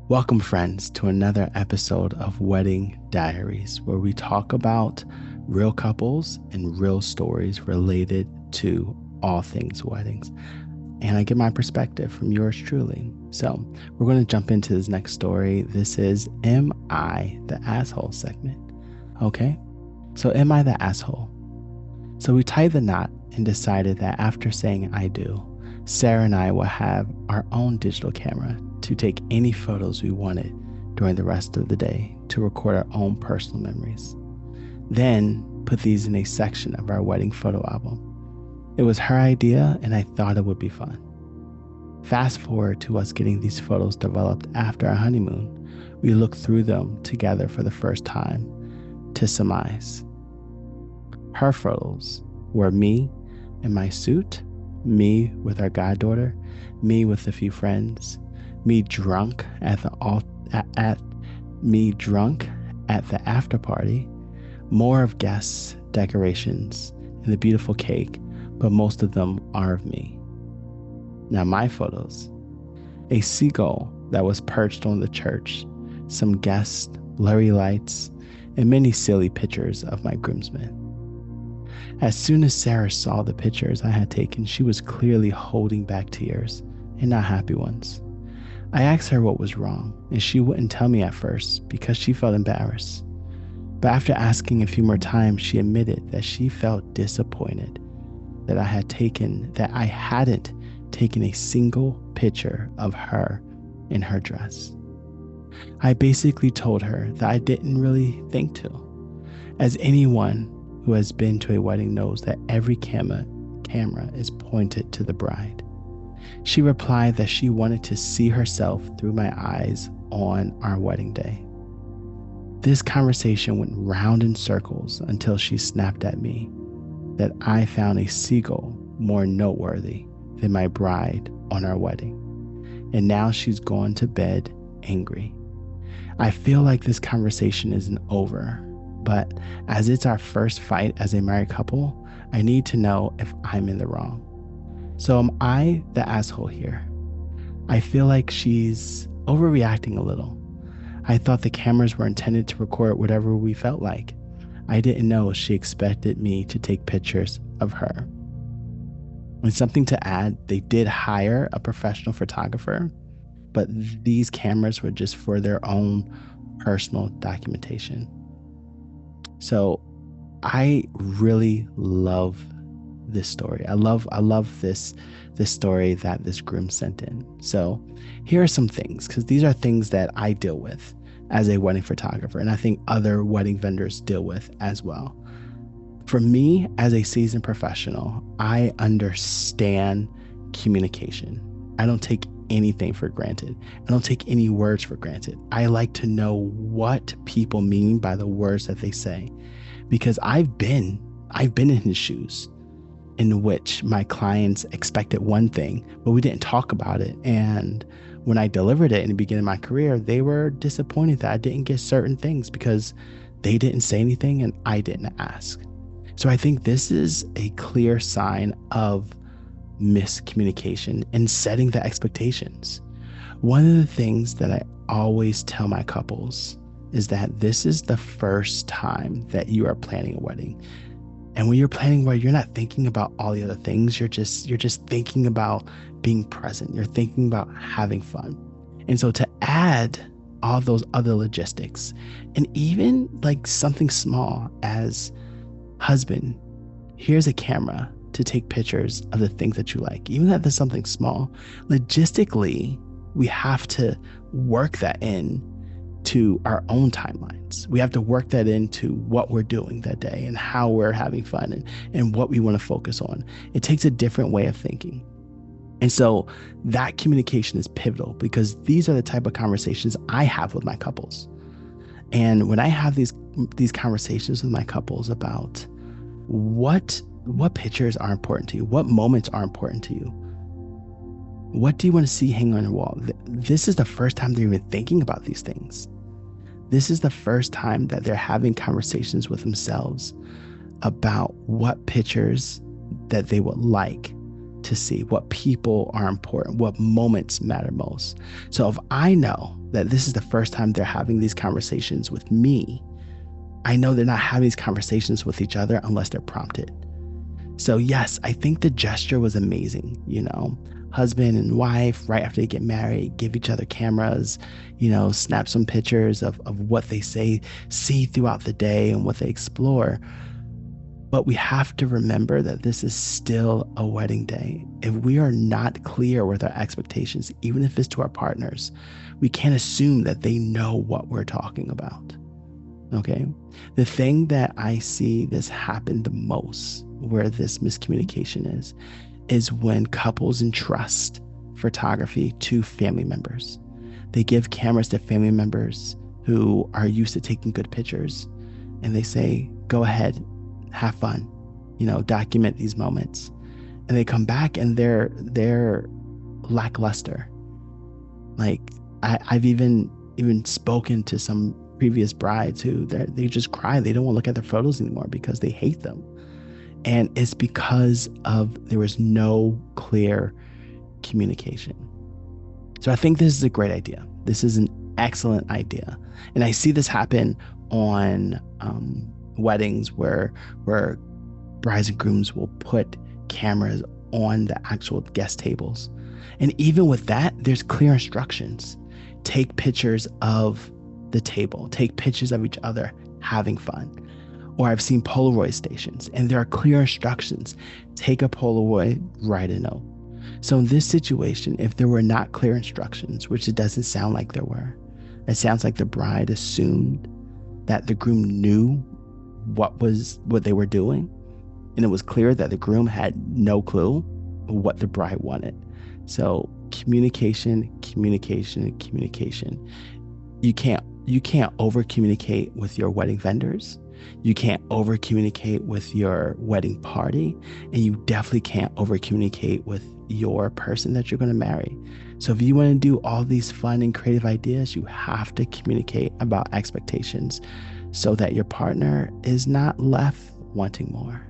Welcome, friends, to another episode of Wedding Diaries, where we talk about real couples and real stories related to all things weddings. And I get my perspective from yours truly. So, we're going to jump into this next story. This is Am I the Asshole segment? Okay, so am I the asshole? So, we tied the knot and decided that after saying I do, Sarah and I will have our own digital camera to take any photos we wanted during the rest of the day to record our own personal memories. Then put these in a section of our wedding photo album. It was her idea, and I thought it would be fun. Fast forward to us getting these photos developed after our honeymoon. We looked through them together for the first time to surmise. Her photos were me in my suit, me with our goddaughter, me with a few friends, me drunk at me drunk at the after party, more of guests, decorations, and the beautiful cake, but most of them are of me. Now my photos: a seagull that was perched on the church, some guests, blurry lights, and many silly pictures of my groomsmen. As soon as Sarah saw the pictures I had taken, she was clearly holding back tears, and not happy ones. I asked her what was wrong, and she wouldn't tell me at first because she felt embarrassed. But after asking a few more times, she admitted that she felt disappointed that I hadn't taken a single picture of her in her dress. I basically told her that I didn't really think to, as anyone who has been to a wedding knows that every camera is pointed to the bride. She replied that she wanted to see herself through my eyes on our wedding day. This conversation went round in circles until she snapped at me that I found a seagull more noteworthy than my bride on our wedding. And now she's gone to bed angry. I feel like this conversation isn't over, but as it's our first fight as a married couple, I need to know if I'm in the wrong. So am I the asshole here? I feel like she's overreacting a little. I thought the cameras were intended to record whatever we felt like. I didn't know she expected me to take pictures of her. And something to add, they did hire a professional photographer, but these cameras were just for their own personal documentation. So I really love this story. I love this story that this groom sent in. So here are some things, because these are things that I deal with as a wedding photographer, and I think other wedding vendors deal with as well. For me, as a seasoned professional, I understand communication. I don't take anything for granted. I don't take any words for granted. I like to know what people mean by the words that they say, because I've been in his shoes, in which my clients expected one thing, but we didn't talk about it. And when I delivered it in the beginning of my career, they were disappointed that I didn't get certain things because they didn't say anything and I didn't ask. So I think this is a clear sign of miscommunication and setting the expectations. One of the things that I always tell my couples is that this is the first time that you are planning a wedding. And when you're planning where you're not thinking about all the other things, you're just thinking about being present. You're thinking about having fun. And so to add all those other logistics, and even like something small as, husband, here's a camera to take pictures of the things that you like, even if there's something small, logistically, we have to work that in to our own timelines. We have to work that into what we're doing that day and how we're having fun and what we want to focus on. It takes a different way of thinking. And so that communication is pivotal, because these are the type of conversations I have with my couples. And when I have these conversations with my couples about what pictures are important to you, what moments are important to you, what do you want to see hang on your wall, this is the first time they're even thinking about these things. This is the first time that they're having conversations with themselves about what pictures that they would like to see, what people are important, what moments matter most. So if I know that this is the first time they're having these conversations with me. I know they're not having these conversations with each other unless they're prompted. So yes, I think the gesture was amazing, husband and wife, right after they get married, give each other cameras, snap some pictures of what they see throughout the day and what they explore. But we have to remember that this is still a wedding day. If we are not clear with our expectations, even if it's to our partners, we can't assume that they know what we're talking about. Okay. The thing that I see this happen the most, where this miscommunication is when couples entrust photography to family members. They give cameras to family members who are used to taking good pictures, and they say, go ahead, have fun, document these moments. And they come back and they're lackluster. Like I've even spoken to some previous brides who they just cry. They don't want to look at their photos anymore because they hate them. And it's because there was no clear communication. So I think this is a great idea. This is an excellent idea. And I see this happen on weddings where brides and grooms will put cameras on the actual guest tables. And even with that, there's clear instructions. Take pictures of the table, take pictures of each other having fun. Or I've seen Polaroid stations, and there are clear instructions. Take a Polaroid, write a note. So in this situation, if there were not clear instructions, which it doesn't sound like there were, it sounds like the bride assumed that the groom knew what they were doing, and it was clear that the groom had no clue what the bride wanted. So communication. You can't over communicate with your wedding vendors. You can't over communicate with your wedding party, and you definitely can't over communicate with your person that you're going to marry. So if you want to do all these fun and creative ideas, you have to communicate about expectations so that your partner is not left wanting more.